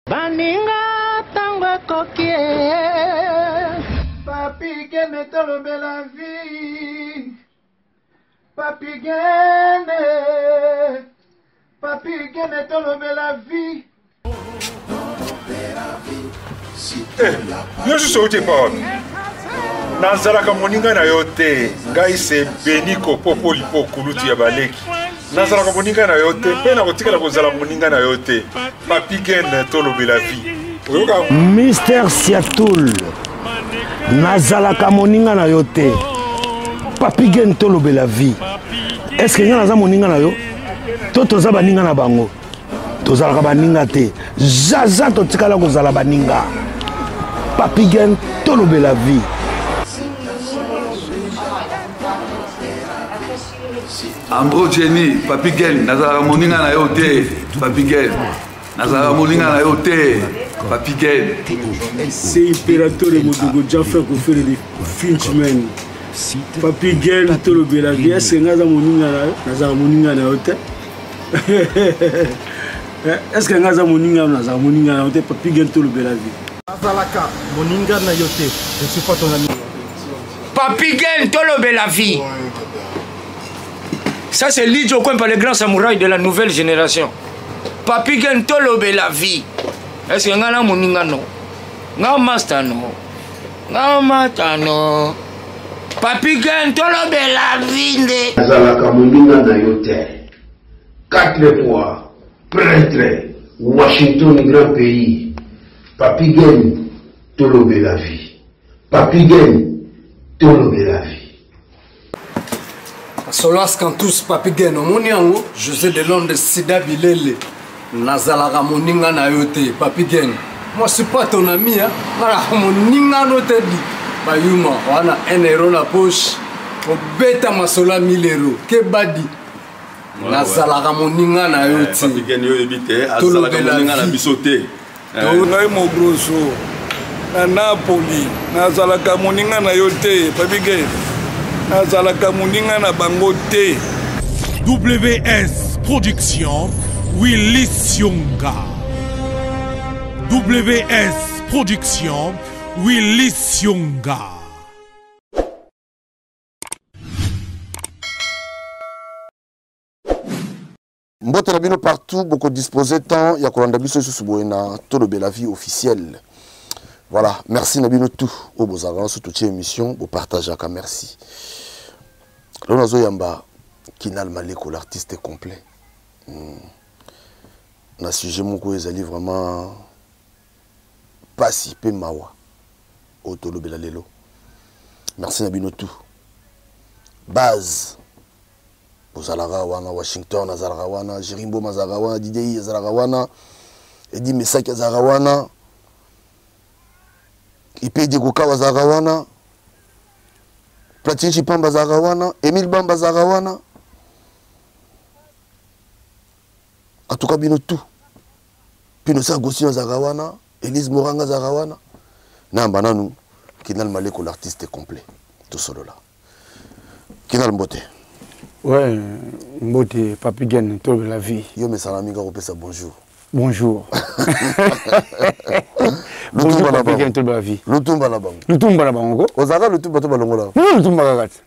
Baninga tango kokie Papi gene tolobe la vie. Papi gene tolobe la vie. Yo suis sauté par Nazalaka moninga na yote ngai se beniko popo lipo kuluti ya baleki Nazalaka moninga na yote pe na kotikala kozala moninga na yote Papi Gen tolobe la vie Mister Siatoul Nazalaka moninga na yote Papi Gen tolobe la vie. Est-ce que nga naza moninga na yo to toza baninga na bango tozalaka baninga te zaza totikala kozala baninga Papi Gen tolobe la vie. Ambro Jenny, Papi Gen, Nazara moninga na yote, Papi Gen. Nazara moninga na yote, Papi Gen. C'est impérateur de Modogo Jaffa qu'on fait des Finchman. Papi Gen, tolobe la vie. Est-ce que Nazara moninga na yote? Est-ce que Nazara moninga na yote? Papi Gen tolobe la vie. Nazalaka moninga na yote. Je suis pas ton ami. Papi Gen tolobe la vie. Ça c'est Lidjo Kwempa, le grand samouraï de la nouvelle génération. Papi Gen tolobe la vie. Est-ce que ngana moninga no? Nga master no. Nga mata no. Papi Gen tolobe la vie nde. Nazalaka moninga na yote. 4 fois prêtre Washington grand pays. Papi Gen tolobe la vie. Papi Gen tolobe la vie. Solas Kantus Papi Gen omoniango José de Londres Sida Bilele Nazalaka moninga na yote Papi Gen. Moi je suis pas ton ami hein. Voilà moninga no te di. Bayuma wana 1 euro na poche. Obeta masola 1000 euros. Ke badi. Nazalaka moninga na yote. Papi Gen yo ebite, azalaka moninga na bisote. Ngai mo grosso. Na Napoli, nazalaka moninga na yote Papi Gen. Nazalaka moninga na bango te. WS Production Willy Sionga. WS Production Willy Sionga. Mbote na bino partout, beaucoup disposé temps, ya kolanda biso sous boena tolobe la vie officielle. Voilà, merci Nabino tout. Au beaux avants, sur toute émission, au partage à merci. L'onazo Yamba, Kinal Maleko, l'artiste est complet. Na sujet moko ezali vraiment pas si peu mawa. Au tolo belalelo. Merci Nabino tout. Base. Ozalaga wana Washington, Azalaga wana, Jirimbo Mazalaga wana, Didei Azalaga wana, Edi Mesaki Azalaga wana. Ipe Digoka Bazagawana, Platini Chipamba Zagawana, Emile Bamba Zagawana. En tout cas, bino tout. Pinosa Gossi Zagawana, Elise Moranga Zagawana. Namba nous, Kinal Maleko, l'artiste est complet. Tout solo là. Kinal Mbote. Ouais, Mbote, Papi Gen, tolobe la vie. Yo, mes salamiga, repesa bonjour. Bonjour. Bonjour Papi Gen tolobe la vie. Lutumba na bango. Lutumba na bango. Ozaka lutumba to balongo la. Non, lutumba kakati.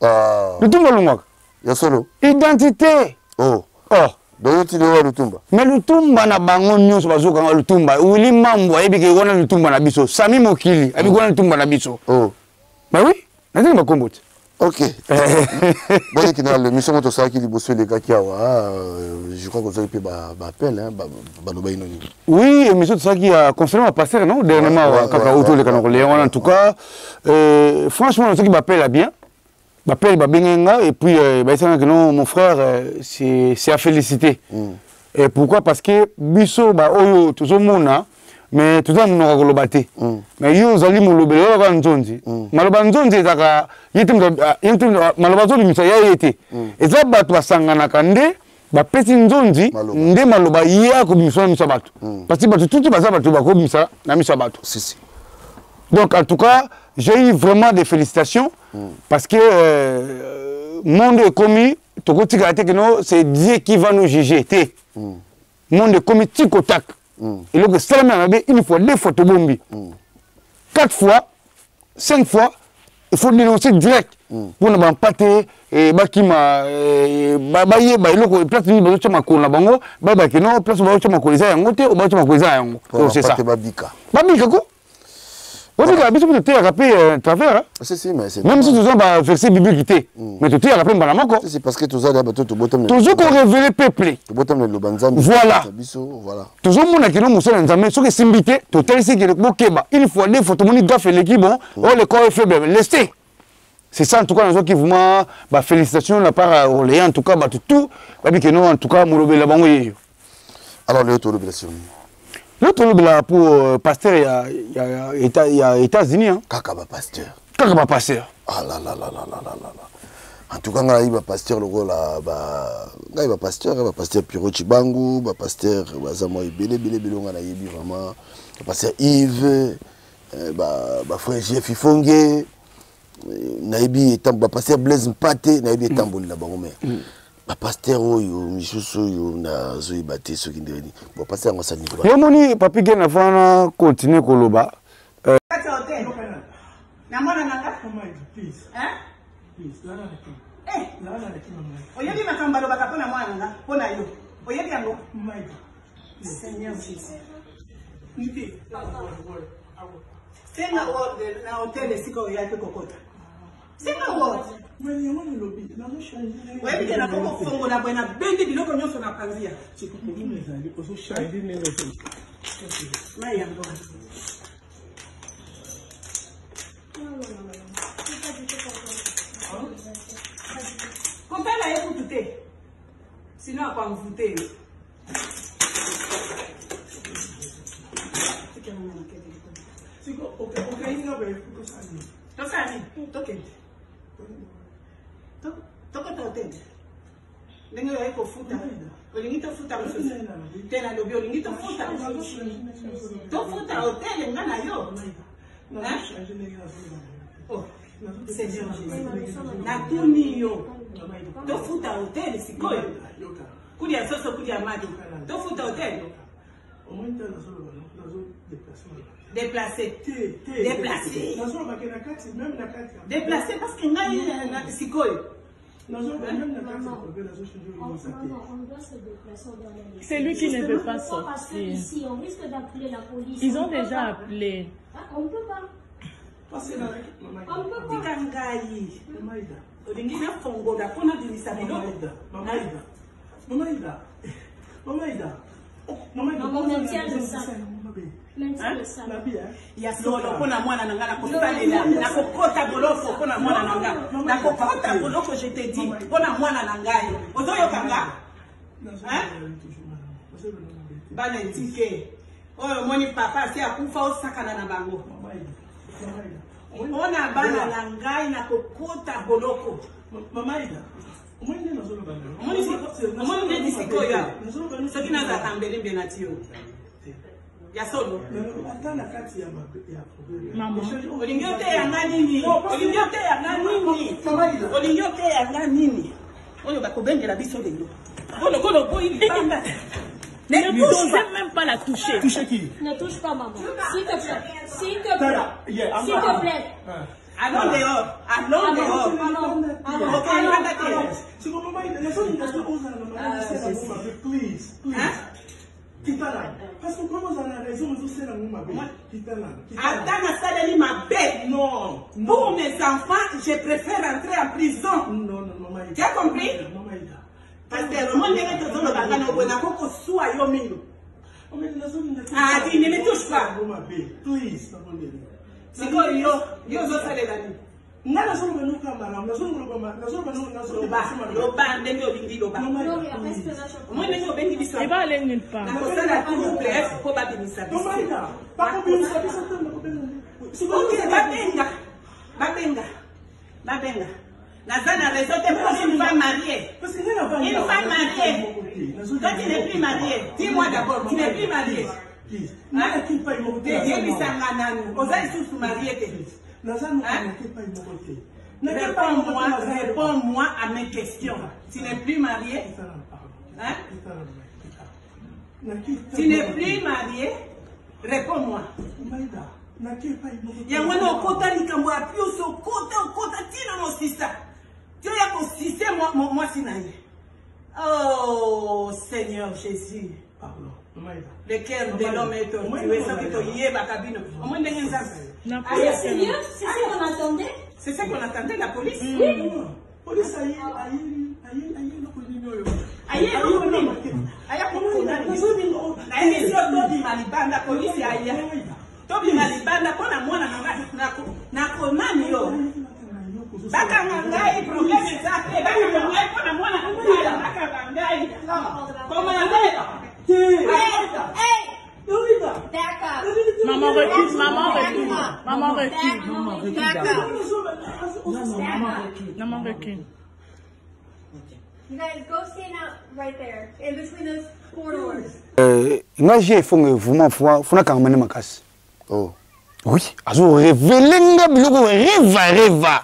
Lutumba longwaka. Ya solo. Identité. Oh. Oh. Donc tu le lutumba. Mais lutumba na bango nyonso bazoka nga lutumba. Wili mambo ayebike wana lutumba na biso. Sami Mokili abi wana lutumba na biso. Oh. Bah oui, nazali makombote. Ok. Bon, qui dans l'émission on ça qui libosse les gars qui a je crois que vous avez payé appel hein oui, émission ça qui a confirmé à passer non dernièrement kaka autour les Canacolais en tout cas franchement ce qui m'appelle à bien m'appelle Babenga et puis que non mon frère c'est à féliciter. Et pourquoi? Parce que biso ba oyo toujours mona mais tout ça nous avons globalité. Mais yo zali mo lobelo ba nzonzi. Maloba nzonzi zaka yitim maloba zo limisa ya yete. Eza bato basangana kande ba pesi nzonzi nde maloba ya ko biso na misabatu. Parce que bato tout baza bato ba ko bisa na misabatu. Si. Donc en tout cas, j'ai eu vraiment des félicitations parce que monde est commis to ko tika te que non c'est Dieu qui va nous juger. Monde est commis tic au tac. Et donc, c'est une fois, 2 fois, 4 fois, 5 fois, il faut dénoncer direct. Pour ne pas pâter, et bakima, baye, baye, place de l'île, tu m'as connu la bango, baye, non, place où tu m'as connu ça, c'est ça. Babika, quoi? Oui, mais tu as rappelé travers. Même si tu as versé Bibi quitté, mais tu as rappelé Balamako. C'est parce que tu as dit toujours qu'on révèle le peuple. Voilà. Toujours mon acquis, mon seul ensemble, ce qui s'invite, tu as dit que le Bokeba, une fois, 2 fois, tout le monde doit faire l'équipe, le corps est faible, laissez. C'est ça en tout cas, qui vraiment, félicitations de la part à Orléans, en tout cas, tout, en tout cas, Mourobe la bango. Alors, le tour de blessure. L'autre, pour pasteur, il y a États-Unis. Kakaba pasteur. Kakaba pasteur. Ah là là là là là là là. En tout cas, il y a pasteur, le rôle, il y a pasteur Piro Chibangu, pasteur Bazamo Ibele, on a eu vraiment, pasteur Yves, frère Jeff Ifongue, Naibi, pasteur Blaise Mpate, Naibi Tambouli là-bas. Pasteur Michousso na zoi baté ce qui ndeni bon pasteur ngo sani yo moni papi gen afana continuer koloba na mwana nanga please please oyebi makamba lo bakapona mwana nga pona yo oyebi yango Seigneur Jésus niti senga word na hotel siko ya kokota senga word oui, bien après on fongo na bena bendi biloko nyonso na panzia. Maya ndo. Comptez la yé pour tout. Sinon on va vous voter. C'est quoi? OK, il va bien pour ça. Tout ça ni. OK. Toko hotel. Nengo ya iko futa. Olingito futa msosi. Tena lobi olingito futa. To futa hotel ngana yo. Oh, Seigneur Jésus. Na tuni yo. To futa hotel sikoyo. Kudi ya soso kudi ya maji. To futa hotel. Déplacé. Déplacé parce que ngai sikoyo. C'est lui qui ne veut pas sortir. Ici, on risque d'appeler la police. Ils ont déjà appelé. On ne peut pas. On ne peut Il y a solo pona mwana nanga na kosalela na kokota bolofo pona mwana nanga na kokota bolofo je te dis pona mwana nanga ozoyo kanga bana ntike oyo moni papa si akufa osakana na bango ona bana nanga na kokota boloko mama ida omoni ndi sikoyo soki naza kambele mbe na tio ya solo mama olingyote yanga nini olingyote yanga nini olingyote yanga nini oyo bakobengela biso lelo kolo kolo boyi bamba ne osez même pas la toucher. Toucher qui? Ne touche pas maman. S'il te plaît. S'il te plaît. S'il te plaît. Allons dehors. Allons dehors. Please. Parce que comment vous avez raison, vous savez ma salali ma bête. Non. Pour mes enfants, je préfère entrer en prison. Non, maman. Tu as compris? Parce que le monde est dans le bagage, on a beaucoup soit yomino. Ah, tu ne me touches pas. Please. C'est quoi yo zo sale la ni. Ngala zo ngalo kamara, nazo lo ba ndenge olingi lo ba. Moi ndenge obengi biso. Il va aller nulle part. Na ko sala tout bref, ko ba bimisa biso. Pas ko bimisa biso tena ko benga. Ok, babenga. Nazana raison de une femme mariée. Une femme mariée. Toi tu n'es plus mariée. Dis-moi d'abord, tu n'es plus mariée. Réponds-moi à mes questions. Tu n'es plus marié? Hein? Tu n'es plus marié? Réponds-moi. Il y a un kota likambo ya pioso kota tina mon sista. Tu as consisté moi sinaye. Oh Seigneur Jésus. Pardon. Le cœur de l'homme est tortueux. Ça veut dire bakabino. Au moins des gens. Seigneur, c'est ce qu'on attendait. C'est ça qu'on attendait la police. Oui. Police Tobi malibanda pona mwana na komani yo. Baka ngai problème zake. Baka ngai pona mwana baka ngai. Komanda. Maman recule, maman recule. Maman recule. Maman recule. You guys go stand out right there in between those four doors. Moi j'ai vraiment faut quand même makasi. Oh. Oui, azo révéler nga biloko reva.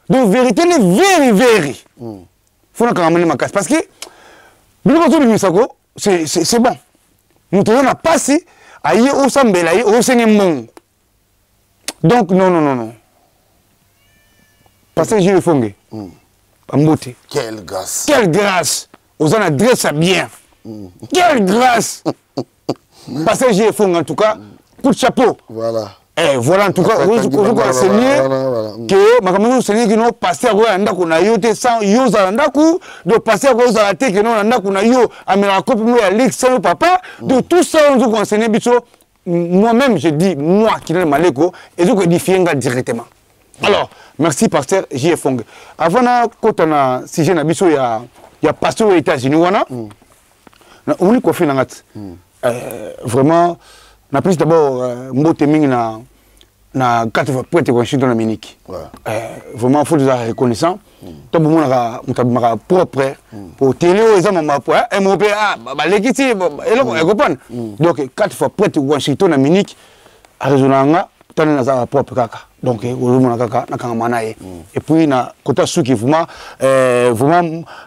Donc vérité le very. Faut quand même makasi parce que biloko zo bimisako c'est bon. Nous devons passer aïe au sambela au sengembon. Donc non. Parce que j'ai le fongé. Amboté. Quelle grâce. Quelle grâce. Aux en adresse à bien. Quelle grâce. Parce que j'ai le fongé en tout cas. Coup de chapeau. Voilà. Voilà en tout cas, vous enseignez que ma camarade enseigne que nous passer à quoi anda kuna yo te sans yo zalanda ku de passer à quoi zalate que nous anda kuna yo amela copie moi Alex sans papa de tout ça on doit enseigner biso moi-même je dis moi qui n'ai maleko et donc édifier directement. Alors merci pasteur J Fong. Avant na kota na sujet na biso ya pasteur aux États-Unis wana na on est confié na ngat vraiment na plus d'abord mbote mingi na carte prête Washington na Munich. Vraiment faut déjà reconnaissant. To bomona mutabimaka propre pour télé aux amama pour MOPA ba lekiti eloko e comprendre. Donc carte prête Washington na Munich a raisonnanga tane na za propre kaka. Donc olumona kaka na kanga manaye. Et puis na kota suki vraiment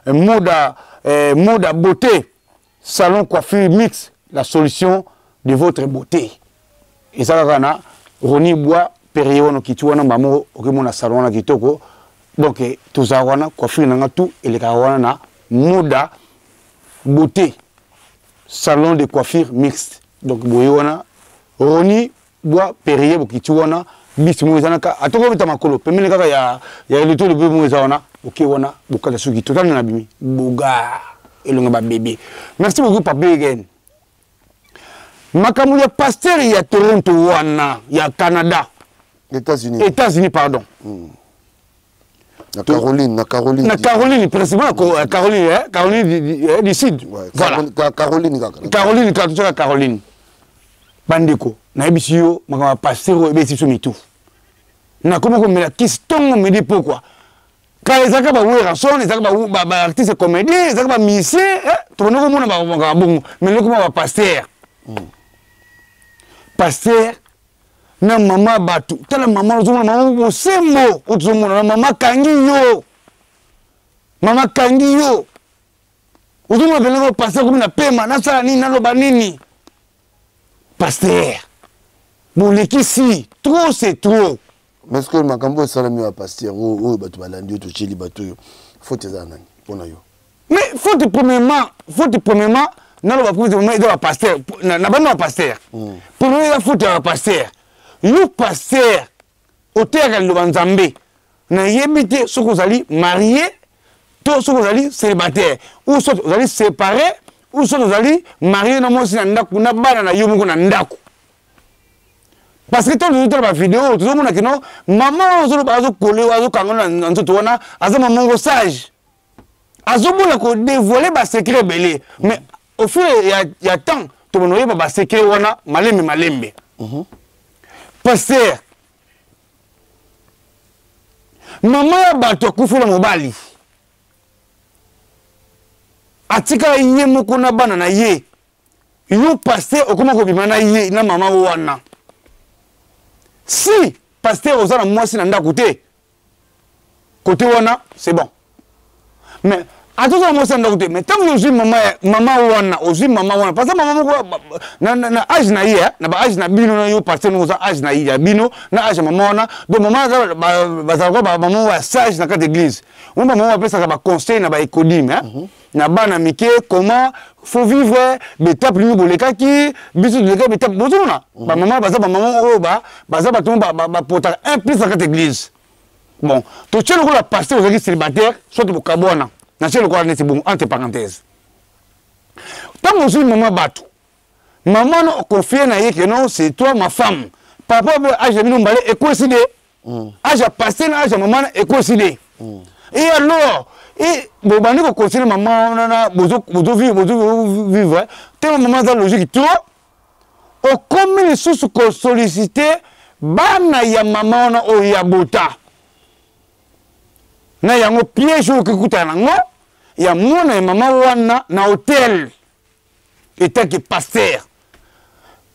mode beauté salon coiffure mix la solution de votre beauté. Et ça va Roni bois période qui tu wana mamo okimona salon na kitoko. Donc tout ça wana coiffure na tout et les kawana na moda beauté salon de coiffure mixte. Donc boyona Roni bois période qui tu wana bisu mwezana ka atoko bita makolo pemele kaka ya le tout le peu mwezana OK wana bokala suki total na bimi boga elonga ba bébé. Merci beaucoup papa again. Makamou ya pasteur ya Toronto wana ya Canada. États-Unis pardon. Na Caroline principalement Caroline du Sud. Voilà. Caroline. Bandeko na ebisio makama pasteur ebisiso mitu. Na comment comme la question me dit pourquoi. Quand les zaka ba wera son les zaka ba artiste comédien, les zaka ba musicien, to no mona ba bon, mais le comment ba pasteur. Pasteur na mama batu tala mama ozomona mama osembo ozomona mama kangi yo ozomona belengo pasteur comme na pema na sala nini naloba nini pasteur bolekisi trop c'est trop mais est-ce que makambo salami wa pasteur o batu balandi to chili batu faut te zanani pona yo mais faut premièrement na lo ba pour de pasteur na bana pasteur premier la faute ya pasteur yo pasteur oteka lo banzambe na yebite soko zali marié to soko zali célibataire ou soko zali séparé ou soko zali marié na mosi na ndaku na bana na yo moko na ndaku parce que tout la vidéo tout le monde qui non maman zo ba zo coller wa zo kangana na nzoto wana aza maman sage azobula ko dévoiler ba secret belé mais au fur et à temps tout le monde ba secret wana malembe pasteur maman ya bato kufula mobali atika ye moko na bana na ye yo pasteur okoma ko bimana ye na mama wana si pasteur ozana mwasi na ndako te côté wana c'est bon mais atozala mwasi ndako te mais ntango ozwi mama wana ozwi mama wana parce que mama moko na age na ye na baage na bino na yo parce que oza age na ye ya bino na age ya mama wana donc mama bazalaka bamama ya sage na kati d'église oyo bamama bapesaka baconseil na baécodime na bana mike comment faut vivre betape nini bolekaki biso toleka betape bozomona bamama baza bamama oyo baza bato bapotaka un plus na kati d'église bon totie lokola pasteur ozalaki célibataire soit bokabwana na tie lokola neti bongo entre parenthèse ntango ozwi mama bato mama no okonfie na ye ke non c'est toi ma femme papa age ya bino mbale ekoside age ya pasteur na age ya mama na ekoside et alors bobandi koconsidere mama wana bozovivre tellement mama aza logique to okomi lisusu kosollicite bana ya mama wana oyo ya bota na yango piège oyo okikutana nango ya mwana ya mama wana na hôtel état que pasteur.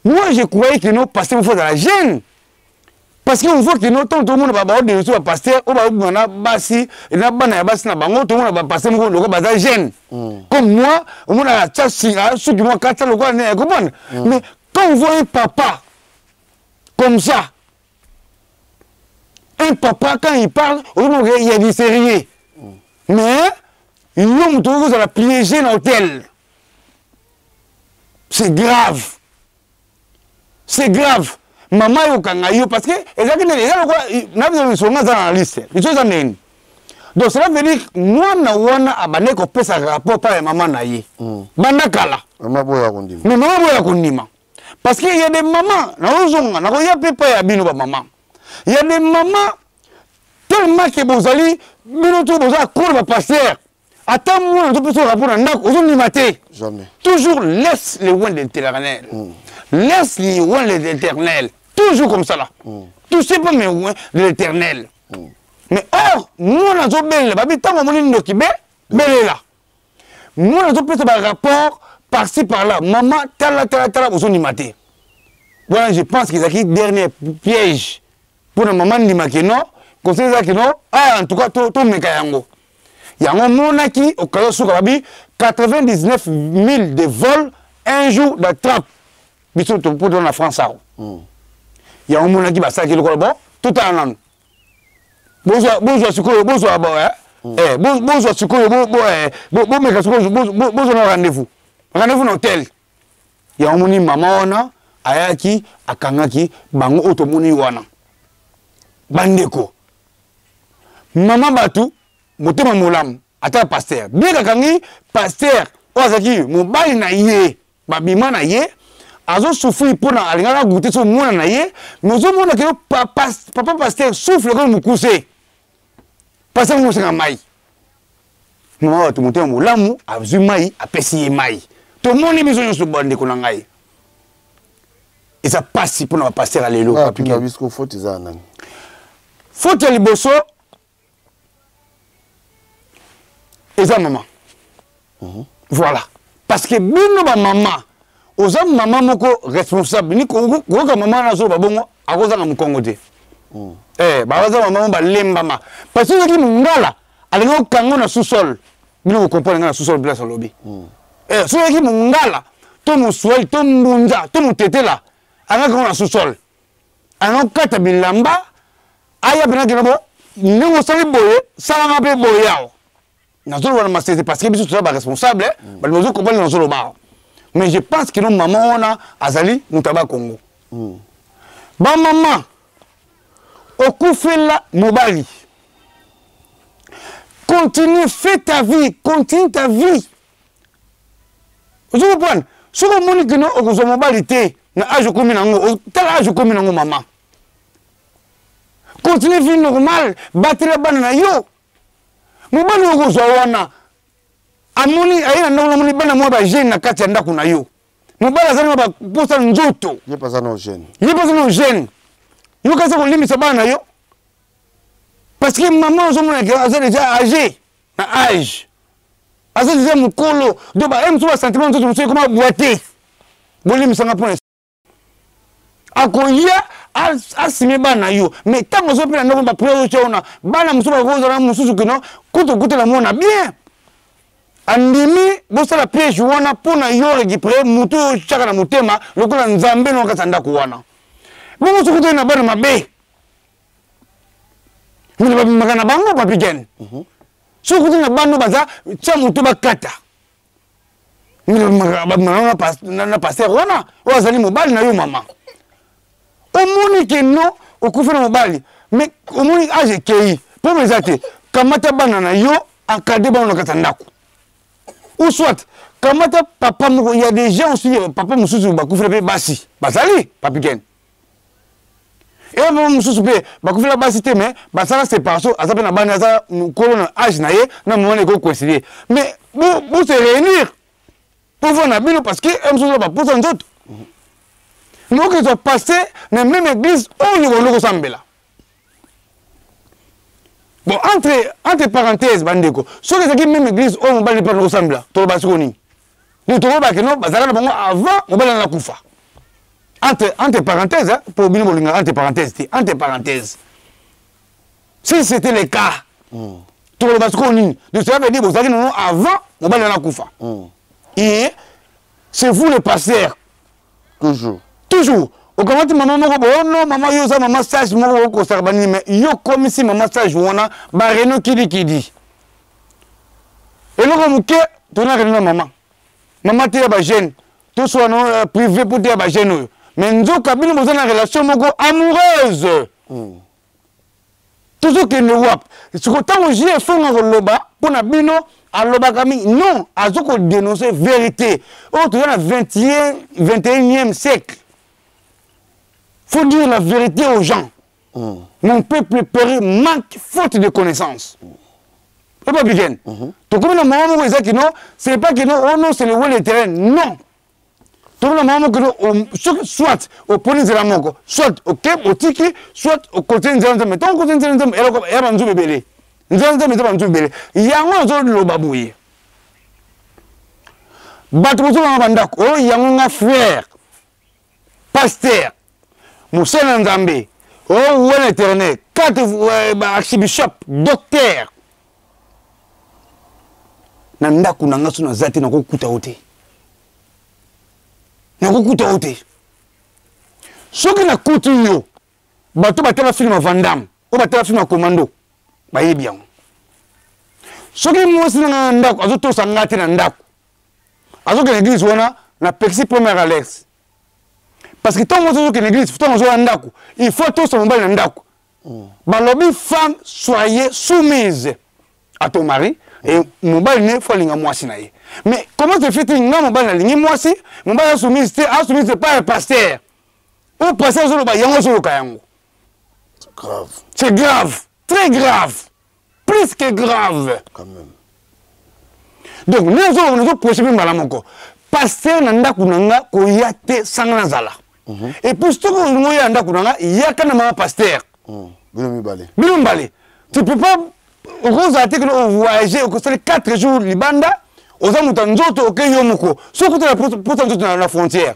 Moi je croyais que nos pasteurs faut de la gêne. Parce qu'on voit que nous tout le monde va avoir des ressources pasteur ou va basi et na bana basi na bango tout le monde va passer mon logo bazar gêne. Comme moi, on a la chasse ceux qui moi quatre logo ne comprendre. Mais quand on voit un papa comme ça, un papa quand il parle, il y a du sérieux. Mais l'homme tout la piéger dans l'hôtel. C'est grave. C'est grave. Maman yo parce que donc cela veut dire moi na wana abane ko pesa rapport par maman na ye banda kala maman boya kondima mais maman boya kondima parce que il y a des mamans na ozonga na ko ya pepa ya bino ba maman il y a des mamans tellement que bozali bino to boza cour ba pasteur attends moi to pesa rapport na ndako ozondima te jamais toujours laisse les loin de l'éternel laisse les loin de l'éternel. Toujours comme ça là. Touchez pas mes loin de l'éternel. Mais or, moi, on a tout belle. Tant que mon qui belle là. Moi, on a tout peut un rapport par-ci par-là. Maman, tala, vous en maté. Voilà, je pense qu'ils ont qui dernier piège pour la maman de Makeno. Conseil ça qui non. Ah, en tout cas, tout me kayango. Il y a un monde qui, au cas où, 99 000 de vols, un jour d'attrape. Bisous pour dans la France. Il y a un monde qui va s'attaquer le bon, tout en an. Bonjour, Suko, bonjour, bonjour, Suko, bonjour, rendez-vous. Rendez-vous dans l'hôtel. Il y a un monde, maman, ayaki, akangaki, bango, otomoni, wana. Bandeko. Maman Batou, motema molam, ata pasteur. Bien kakangi, pasteur, ozaki, mobali na ye, babima na ye, azo souffrir pour na alingana goûter so mona na ye mais zo mona que papa pasteur souffle comme mukuse parce que musinga mai no to muté mulamu azu mai apesi mai to moni biso nyo so bande ko na ngai et ça passe pour na pasteur alelo papi na bisko faute za nani faute liboso eza maman voilà parce que bino ba maman oza maman moko responsable ni ko maman na so babongo akoza na mukongo te baza maman ba lembama parce que ki mungala alingo kango na sous-sol bino ko comprendre na sous-sol place lobby so ki mungala to muswel to mbunja to mutetela anga kango na sous-sol anga kata bilamba aya bina kinabo ningo sali boye sala ngabe boye yao na zo wana masese parce que biso to ba responsable ba mozo ko bali na zo ba. Mais je pense que nos mamans on a azali mutaba Congo. Ba maman okufela mobali. Continue, fais ta vie, continue ta vie. Vous comprenez? Ce que mon dit que non okozo mobali te na âge komi nango, tala âge komi nango maman. Continue vie normale, battre bana na yo. Mobali okozo wana amoni ayina ndako namoni bana mwa ba jeune na kati ya ndako na yo mobala zali ba posa nzoto ye pasa no jeune yo kaza ko limisa bana yo parce que maman zo mona que aza déjà âgé na âge aza déjà mukolo do ba em so ba sentiment nzoto mso comment boiter bolimisa nga point akoya asime bana yo mais tango zo pena ndako ba prière chona bana mso ba goza na mususu kino kuto la mona bien andimi bosala piège wana pona yo récupérer mutu chaka na mutema lokola nzambe no kasanda ko wana bongo sokuto na bana mabe mina ba magana bango Papi Gen sokuto na bando baza cha mutu bakata mina ba na passer wana wazali mobali na yo mama omoni ke no okufana mobali mais omoni age kei pour mes até kamata bana na yo encadrer bana kasanda ko ou soit, comment papa, il y a des gens aussi, papa Moussou, Bakoufla Bassi, Basali, Papi Gen. Et papa Moussou, Bakoufla Bassi, mais Basala séparation, à sa peine à Banaza, nous colons âge naïe, n'a moment de coïncider. Mais vous se réunir pour voir Nabino parce que Moussou va pour s'en autres. Nous qui sommes passés dans la même église, on y va nous ressembler là. Bon, entre parenthèses, Bandeko, ce qui est la même église, on va pas nous ressembler. Tout le basconi. Nous trouvons que nous, avant, on va la koufa. Entre parenthèses, pour bien molinga, entre parenthèses. Si c'était le cas, tout le basconi, nous savons dire que nous, avant, on va la koufa. Et c'est vous le pasteur. Toujours. Au comment maman non maman yo ça maman sage moko ko sarbani mais yo comme si maman sage wana ba reno kidi et le muke to na reno maman te ba jeune to so no privé pour te ba jeune mais nzoka bino mo na relation moko amoureuse toujours que ne wap ce que tant j'ai fait na loba pour na bino aloba kami non azoko dénoncer vérité oh tu dans le 21e siècle. Faut dire la vérité aux gens. Mon peuple périt manque faute de connaissances. C'est pas bien. Donc comme le moment où ils disent c'est pas que non, oh non, c'est le roi des terrains. Non. Donc le moment où soit au police de la mort, soit au cap, au tiki, soit au côté de l'ensemble. Mais tant au côté de l'ensemble, il y a un peu de bébé. Il y a un peu de bébé. Il y a un peu de l'obabouille. Batouzo dans Bandak, oh, il y a un frère, pasteur. Moussa Nzambe, oh, ou l'éternel, 4 archbishop, docteur. Nandaku nangasu na zati na kukuta ote. Na kukuta ote. Soki na kutu yo, bato batela film à Van Damme, ou batela film à Commando, ba yebi yango. Soki mwasi na ndaku, azoto sangate na ndaku. Azoke l'église wana, na pexi première Alex. Parce que tant que l'église, il faut tous en bas d'Andaku. Balobi femme, soyez soumise à ton mari et mon bal ne faut pas moi sinaï. Mais comment se fait-il que mon bal n'est moi si mon bal soumise, c'est pas un pasteur. Au pasteur, c'est grave. C'est grave, très grave, plus que grave. Quand même. Donc nous avons procédé malamonko. Pasteur Nandaku nanga koyate sanganazala. Et pour ce que nous avons il y a quand même un pasteur. Bilombale. Tu ne peux pas voyager au 4 jours Libanda, aux Amutanzoto, au Kayomoko, sauf que tu as pour la frontière.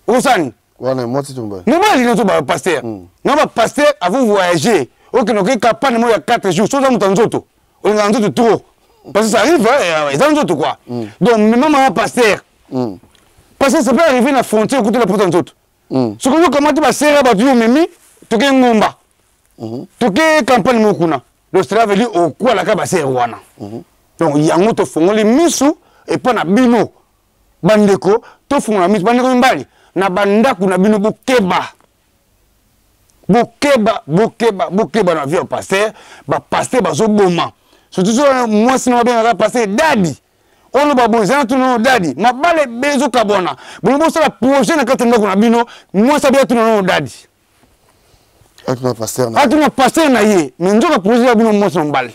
Osani. Moi, c'est ton pasteur. Non, pasteur, à vous voyager. Ok, nous avons capable de 4 jours, sauf Amutanzoto. On a un tour. Parce que ça arrive, ils ont d'autres quoi. Donc, même un pasteur. Parce que ça peut arriver à la frontière côté de la porte d'autres. Ce que vous commencez à serrer à battre, Mimi, tu es un ngomba. Tu es campagne Mokuna. Le cela veut dire au quoi la cabasser Rwana. Donc, il y a un autre fond, les misous, et pas na bino. Bandeko, tu font la mise, bandeko mbali. Na bandaku na bino bokeba. Bokeba na vie au pasteur, pasteur bazoboma. Surtout moi sinon bien passer daddy. On va bon ça tout non daddy. Ma balle bezo kabona. Bon ça la projet na katanga kuna bino, moi ça bien tout non daddy. Atuna pasteur na ye. Mais nzo ka projet bino moi son balle.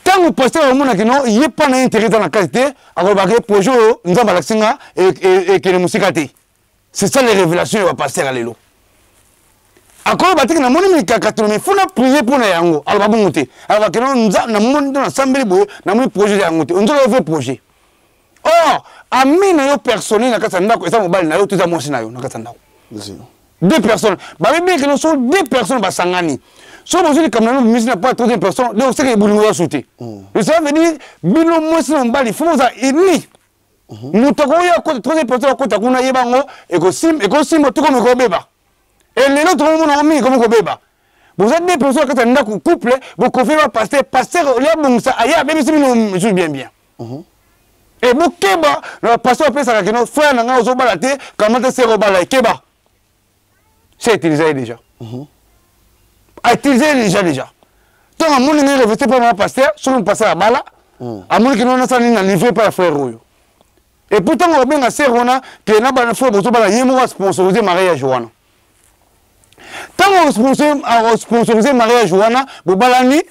Tant que pasteur au monde que non, il est pas na intérêt dans la qualité, alors ba projet nzamba la singa et que le musikate. C'est ça les révélations va passer à l'élo. Encore batik na moni mikakato mais funa prier pour na yango alors ba bongote alors que na moni dans assemblée boye na moni projet yango te on doit faire projet or ami na yo personnel na katanda ko esa mobile na yo tuza mosi na yo na katanda ko 2 personnes. Bah, bien que nous sommes 2 personnes, bah, sangani. Si vous avez comme nous, mais n'a pas 3e personne, donc c'est que vous avez sauté. Ça veut dire, bino moi, c'est un bal, il faut vous aider. Nous avons eu à côté 3e personne, à côté, on a eu bango, et que sim, tout comme le bébé. Et les autres, on a mis comme le bébé. Vous êtes 2 personnes qui sont en couple, vous confiez à pasteur, là, bon, ça, aïe, même si nous jouons bien. Et vous, Keba, le pasteur appelle ça, que nos frères n'ont pas balaté, comment c'est rebalé, Keba. C'est utilisé déjà. A utilisé déjà. Tant à mon niveau revêté par mon pasteur, sur le pasteur à Bala, à mon qui n'en a pas livré par frère Rouyo. Et pourtant, on a bien assez Rona, qui n'a pas de frère, pour que sponsoriser mariage Joana. Tant on sponsorisé mariage Joana, pour Balani,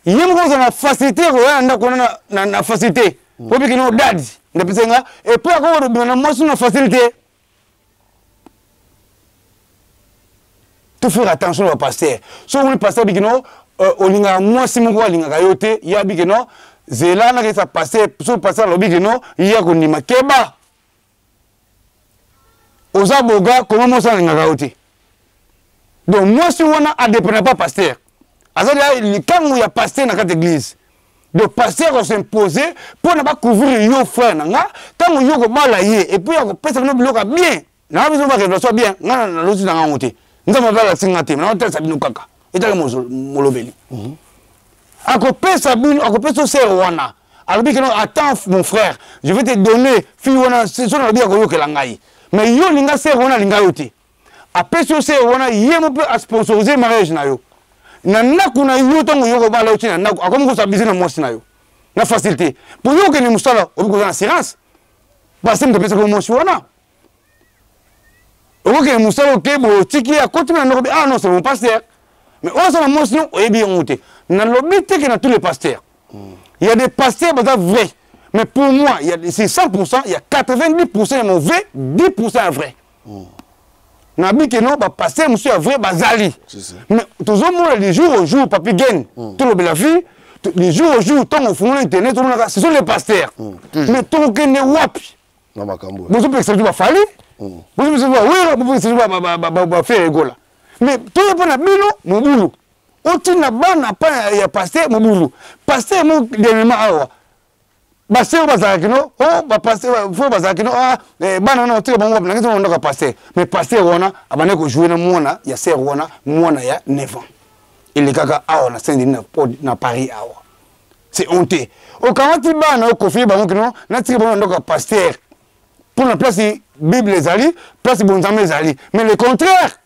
il y a une facilité, on a facilité. Pour que nous dadi, et puis on a une facilité. Tout faire attention au pasteur. Si on pasteur bikino, on a moi si mon gars linga yote, il y a bikino, zelana que ça passer, sur pasteur le bikino, il y a qu'on dit ma keba. Oza boga comment moi ça linga yote. Donc moi si on a dépendre pas pasteur. Azali le quand il y a pasteur dans cette église. De pasteur on s'imposer pour ne pas couvrir yo frère nanga, tant yo ko balaye et puis on peut ça no bloquer bien. Na besoin que ça soit bien, na losi na ngote. Nous avons la singate, mais on a sabino kaka. Et là, molobeli. Akopé sabino, akopé so c'est wana. Alors que non, attends mon frère, je vais te donner fille wana, c'est son bien que langai. Mais yo linga c'est wana linga yote. Après so c'est wana, yemo peut sponsoriser mariage na yo. Na kuna yo tango yo ko bala yote na akomo ko sabiser na mwasi na yo. Na facilité. Pour yo que ni musala, obi ko na assurance. Parce que me pesa ko mwasi wana. Ok, Moussa, ok, bon, tiki a continué à nous dire, ah non, c'est mon pasteur. Mais on s'en a montré, on est bien monté. Dans l'obité qu'il y a tous les pasteurs. Il y a des pasteurs vrais. Mais pour moi, c'est 100%, il y a 90% mauvais, 10% vrai. N'a dit que non, pasteur, monsieur, vrai, bazali. Mais toujours, les jours au jour, papi gagne, tout le la vie, les jours au jour, tant on fout l'internet, ce sont les pasteurs. Mais tout le monde est wapi. Vous pouvez expliquer, fallu. Vous pouvez faire égola. Mais tout le monde a bino, mon boulot. On tient la banne, pas y a passé mon boulot. Passer mon dernièrement awa. Passer au bazakino, oh, passer, faut bazakino, ah, banana, tu es bon, on a passé. Mais passer, on a, abonné que jouer dans Mona, il y a serre, on a, Mona, il y a 9 ans. Et les caca, ah, on a 5 dans Paris, awa. C'est honteux. Au quand tu vas, on a confié, on a tiré, on a pasteur. Pour la place, Bible les alliés, place Bonzamé les alliés. Mais le contraire.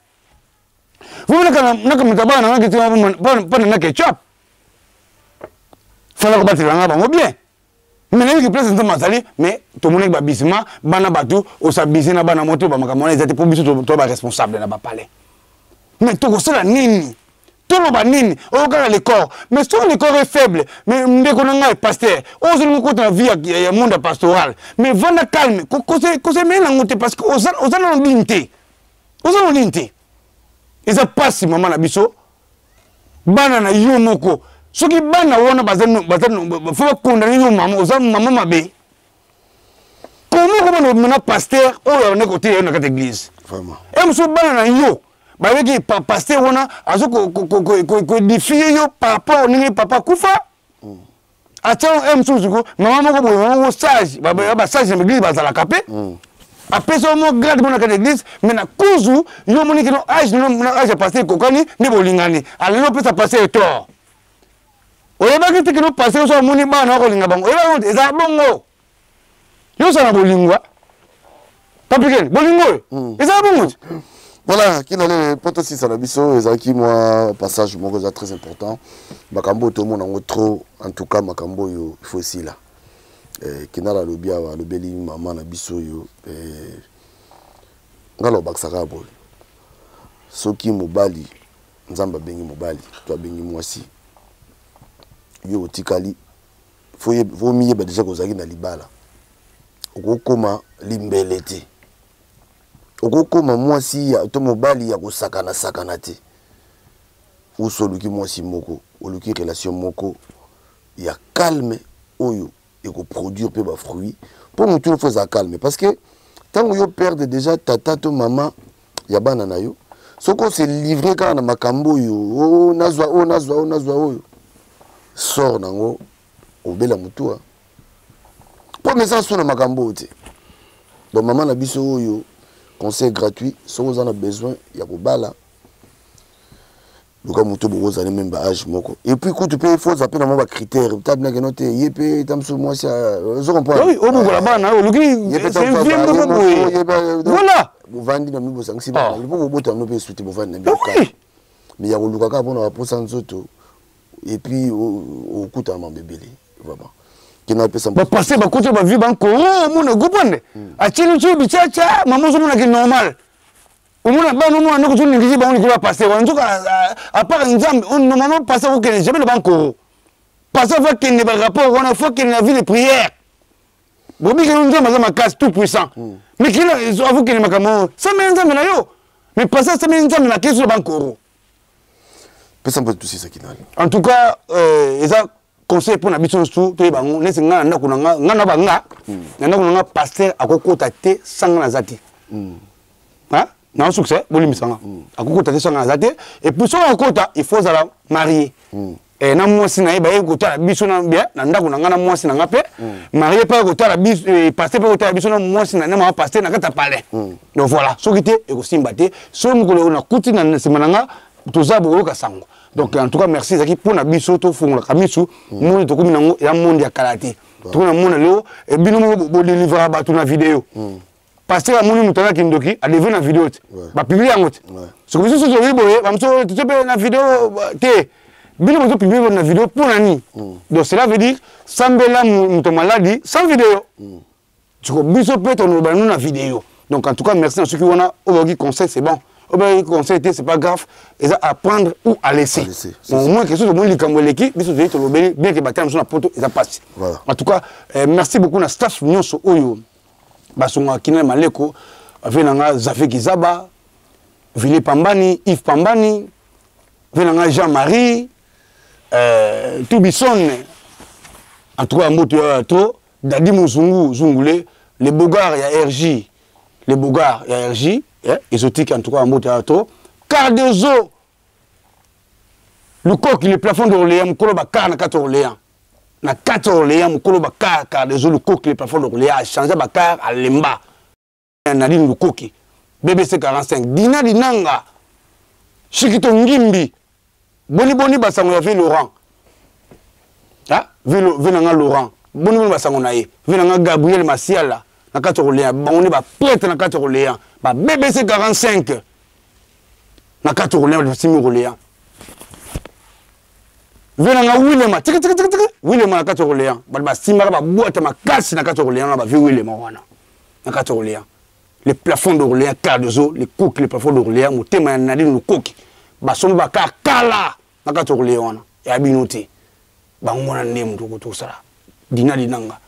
Vous voulez que nous pas de ketchup. Il faut battre la langue bien. Mais les place de alliés, mais tout le monde est babissement, bana batou, ou sa bisi na bana moto, ils étaient pour biso, toi responsable na palais. Mais tout ça la nini. Tout le monde on regarde le corps. Mais si le corps est faible, mais on est pasteur, on se rencontre dans la vie, il y a un monde pastoral. Mais venez calme, c'est même parce que vous avez une dignité. Vous avez une dignité. Et ça passe, maman Nabiso. Banana yomoko. Ce qui banana wana faut condamner nos mamans, aux maman mabé. Comment on a pasteur, on est côté de notre église. Vraiment. Et monsieur banana yo. Parce que pasteur on a défié par rapport au papa Koufa. Attends, maman sage, sage de l'église la capé. Après ça, on grade mon l'église, mais na cause yo moni que non âge pasteur kokani ni bolingani. Alors on peut ça passer tort. On va dire que nous passer sur moni ba na ko linga bango. Et ça bongo. Yo ça na bolingwa. Papiken, bolingo. Et ça bongo. Voilà, qui dans les potes aussi, ça l'a biso, et qui moi, passage, moi, c'est très important. Makambo, tout le monde en trop, en tout cas, Makambo, il faut aussi là. Qui n'a la lobby, le beli, maman, la biso, ngalo baksaka boy. Soki mobali, nzamba bengi mobali, toi bengi moi si. Yo tikali, faut mieux déjà que zaki na libala. Okokoma limbelete. Okokoma mwasi ya automobile ya kosakana sakana te. Ou soluki mwasi moko, oluki relation moko ya calme oyo et ko produire peu ba fruit pour nous tout faut ça calme parce que tant que yo perdre déjà tata to maman ya bana na yo soko se livrer kana na makambo yo oh nazwa sort nango obela mutua pour message sur na makambo te donc maman na biso oyo conseil gratuit soko vous en a besoin ya kobala luka muto bozo aller même ba âge moko et puis quand tu peux faut zapper na ba critères tu na note yep tamso moi ça je comprends oui au bout la bana luki c'est bien voilà bovandi na mibo sangisi ba le bo bota no pe souti bovandi na biso mais ya luka ka bona pour ça nzoto et puis au kuta mambebele vraiment qui n'a pas ça ba passer ba côté ba vie banco mon gopande a chini chu bichacha mamozo mona ki normal omona ba no mona ko tuni ngizi ba on ko passer wa nzuka à part nzambe on normalement passer au Kenya jamais le banco passer va qu'il ne ba rapport on a faut qu'il na vie de prière bobi que nzambe ma casse tout puissant mais qu'il avoue qu'il ne makamo ça mais nzambe na yo mais passer ça mais nzambe na kesu banco peut-ça peut tout ça qui n'a en tout cas eza conseil pour na biso tout to bango nesi ngana ndako na ngana banga na ndako na pasteur akokota te sanga na zati hein na succès bolimisanga akokota te sanga na zati et puis so akokota il faut za marier et na mwasi na yeba ekota biso na bien na ndako na ngana mwasi na ngape marier pas ekota biso pasteur pas ekota biso na mwasi na ma pasteur na kata palais donc voilà so kité ekosimba te so mukolo na kuti na semananga tozabo ka sango. Donc en tout cas merci zaki pour na biso to fungola kamisu monde to komina ngo ya monde ya kalaté to na monde leo e bino mo bo délivrer ba to na vidéo parce que moni mutana kindoki a lever na vidéo ba publier yango ce que biso so boye ba mso to pe na vidéo te bino mo to publier na vidéo pour nani donc cela veut dire sambela muto maladi sans vidéo ce que biso pe to no ba na vidéo donc en tout cas merci à ceux qui on a au conseil c'est bon. Au conseil, c'est pas grave, ils ont à prendre ou à laisser. Au moins, quelque chose de bon, les Cambodgiens, bien que Batam soit poto, ils ont passé. En tout cas, merci beaucoup à staff Nyon so Oyo. Basonga Kina Maleko, Venanga Zafé Kizaba, Vili Pambani, Yves Pambani, Venanga Jean-Marie, Toubisson. En tout cas, Moto, Dadi Mouzungu, Zungule, les Bogars, il y a RJ. Les Bogars, il y a RJ. Exotique en tout cas en mot théâtre. Cardezo, le coq, le plafond d'Orléans, le coloba car na 4 Orléans. Na 4 Orléans, le coloba car, Cardezo, le coq, le plafond d'Orléans, a changé ma car à Lemba. Nadine le coq. BBC 45. Dina Dinanga. Chikito Ngimbi. Boni Boni Basango yavé Laurent. Ah, Venanga Laurent. Boni Boni Basango nae. Venanga Gabriel Massiala. Na 4 Orléans. On est ba prêtre na 4 Orléans. Bah BBC 45 na 4 Orléans de 6 000 Orléans. Venanga Willema tiki Willema na 4 Orléans. Bah simara ba boîte ma casse na 4 Orléans ba vu Willema wana. Na 4 Orléans. Les plafonds d'Orléans Cardezo, les coques les plafonds d'Orléans motema na dine le coque. Ba somba ba kala na 4 Orléans wana. Ya binoté. Ba ngona ndem to sala. Dinanga.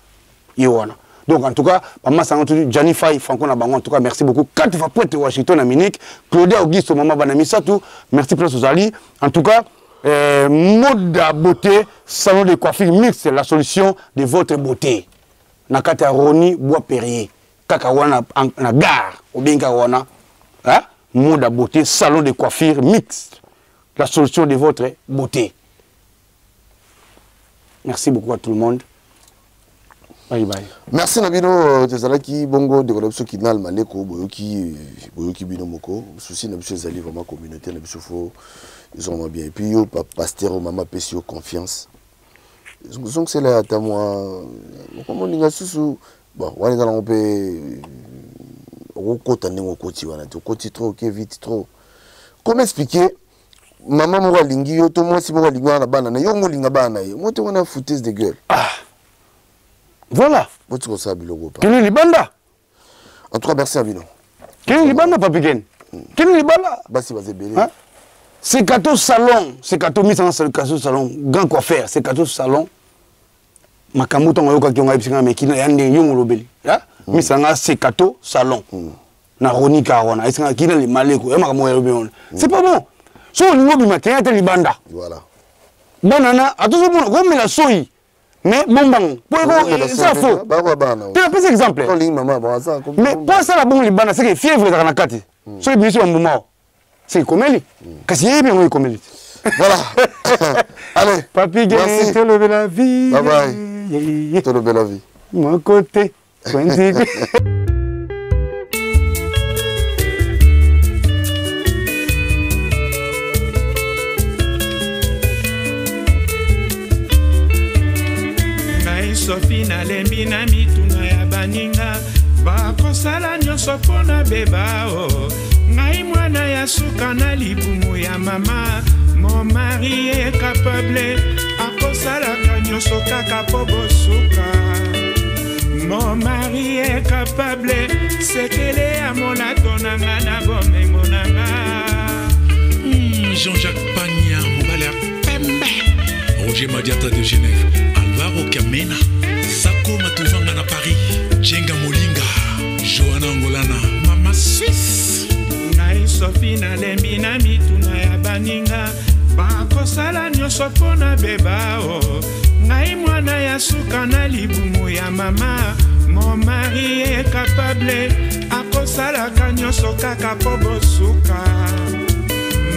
Yo wana. Donc en tout cas, maman s'en Gianni Faye, Franco Nabango, en tout cas, merci beaucoup. 4 fois prête Washington à Munich, Claudia Auguste, maman Banami Satou, merci pour Sozali. En tout cas, mode à beauté, salon de coiffure mixte, la solution de votre beauté. Nakata Roni, Bois Perrier, Kakawana, na gare, ou bien Kawana, mode à beauté, salon de coiffure mixte, la solution de votre beauté. Merci beaucoup à tout le monde. Bye bye. Merci Nabino Tezalaki Bongo de Kolopso Kinal Maleko Boyoki Bino Moko. Souci Nabisho Zali vraiment communauté Nabisho Fo. Ils ont bien. Et puis yo pasteur maman Pessio confiance. Donc c'est là à moi. Comment on sous bon, on est dans on peut recota nengo koti wana to koti trop que vite trop. Comment expliquer maman mo lingi yo to moi si mo lingi na bana na yo mo linga bana yo. Moi to wana foutaise de gueule. Voilà. En tout cas, merci à Bino. Quel Libanda, Papiken? Quel Libanda? C'est gâteau salon. C'est gâteau mis en salon. Grand coiffeur. C'est gâteau salon. Makamuto Mayoka qui ont réussi à me quitter. C'est gâteau salon. Na Roni Karona. C'est pas bon. So, le mot du matin, c'est Libanda. Voilà. Banana, attention, on met la soie. Mais bon bang, ça faux. Tu as pris exemple. Mais pas ça la bonne libana, c'est que fièvre dans la carte. soki biso ya mbuma c'est ekomeli kasi yebi yango ekomeli voilà allez Papi Gueye tolobe la vie bye bye tolobe la vie mon côté Sophie na lembi na mituna ya baninga bakosala nyonso mpona beba o ngai mwana ya suka na libumu ya mama mon mari est capable akosalaka nyonso kaka po bosuka mon mari est capable sekele ya molato nanga na bomengo nanga Jean-Jacques Pagna mobali ya pembe Roger Madiata de Genève Alvaro Kamena Sako Matuvanga na Paris Jenga Molinga Johanna Angolana Mama Suisse ngai Sophie na lembi na mituna ya baninga bakosala nyonso mpona beba o ngai mwana ya suka na libumu ya mama mon mari est capable akosalaka nyonso kaka po bosuka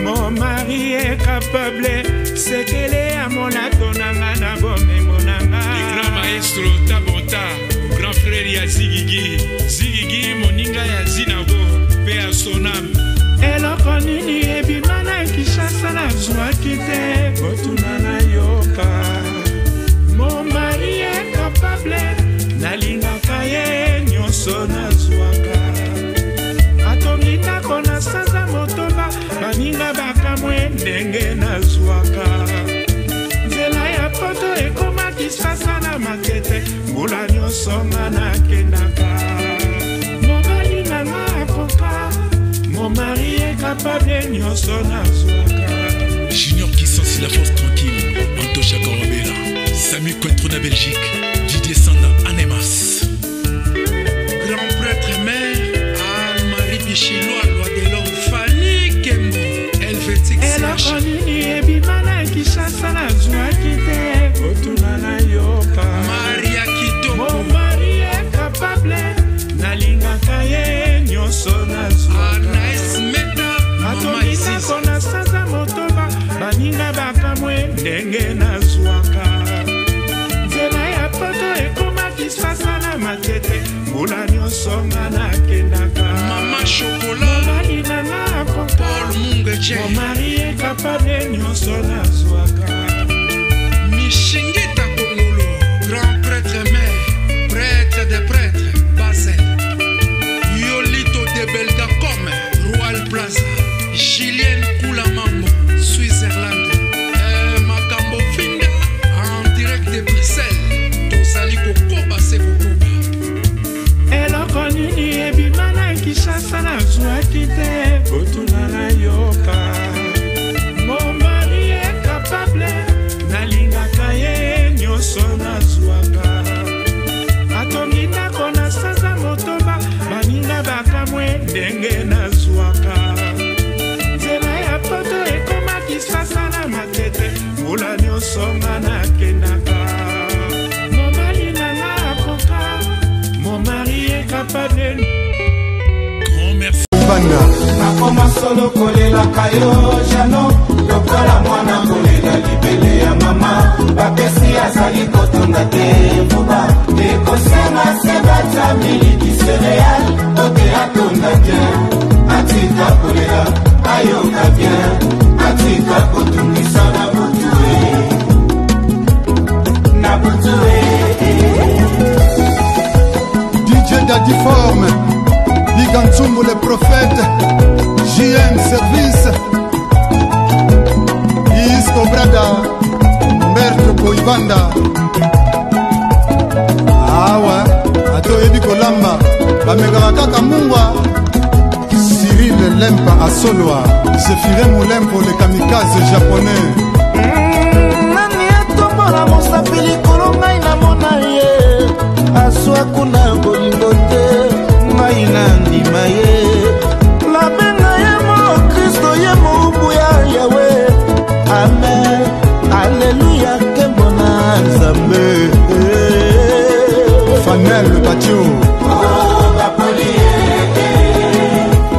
mon mari est capable sekele ya molato nanga na bomengo nanga le grand maestro Tabota grand frère ya Zigigi moninga ya Zinago pe a sonam eloko nini ebima na Kinshasa nazwaki te botuna na yoka mon mari est capable nalingaka ye nyonso nazwaka atongi ndako na sanza motoba baninga bakamwe ndenge nazwaka nzela ya poto ekoma Kinshasa na makete mbula nyonso nga nakendaka mobali nanga akoka mon mari est capable nyonso nazwaka Junior qui sensit la force tranquille Antocha Korobela Samy Cointreau na Belgique Didier Sanda Anemas grand prêtre mère Anne-Marie Bichiloa loi de l'homme Fanny Kembo Helvétique eloko nini ebima na Kinshasa nazwaki te otuna na yoka Maria Kitoko mon mari est capable nalingaka ye nyonso nazwaka atongitako na sanza motoba baninga bakamwe ndenge nazwaka nzela ya poto ekoma Kinshasa na matete mbula nyonso nga nakendaka mama shokola mobali nanga akoka mon mari est capable nyonso nazwaka Mishingita Kongolo grand prêtre mère prêtre des prêtres Basel Yolito de Belgacom Royal Plaza Julien Koulamambo Switzerland Makambo Finga en direct de Bruxelles Tosali Kokoba Sekokoba eloko nini ebima na Kinshasa nazwaki te botuna na yoka mon mari est capable nalingaka ye nyonso nazwaka atongi ndako na sanza motoba baninga bakamwe ndenge nazwaka nzela ya poto ekoma Kinshasa na matete mbula nyonso nga nakendaka mobali nanga akoka mon mari est capable grand merci banda nakoma solo kolelaka yo jano lokola mwana kolela libele ya mama bapesi azali kotonga te mbuba ekosenga se bata miliki sereal toke atonda bien atika kolela ayoka bien atika kotungisa na butue DJ Daddy Forme Bigantsumbu le prophète JM Service Isco Brada Berto Koibanda awa atoyebi kolamba bamekaka kaka mungwa Cyril Lempa Asolwa Zefire Mulempo le kamikaze japonais nani atombola mosapeli kolo ngai namona ye aswa kuna bolingo te ngai nandima ye nabenga ye mo Kristo ye mobu ya Yawe amen alleluya kembo na Nzambe Fanel Batio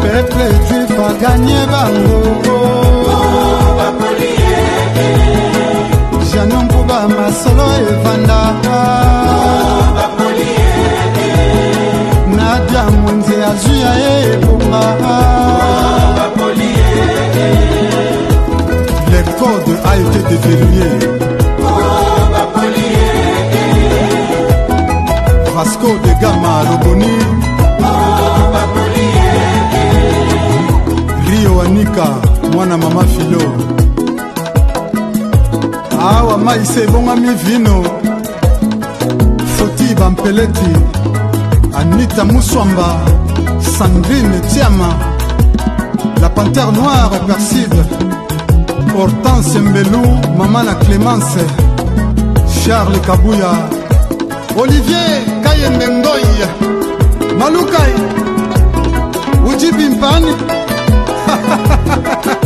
Petre Daniel Bango Janon Pouba Masolo Evanda Nadia Mwenze Azuya Ebumba Le code a été déverrouillé Vasco de Gama Loboni Rio Anika Mwana Mama Filo Awa Maïse Bonga Mivino Foti Bampeleti Anita Mousswamba Sandrine Tiama La Panthère Noire Perside Hortense Mbelou Mamana Clémence Charles Kabouya Olivier Kayembengoy Malukai Ujibimpani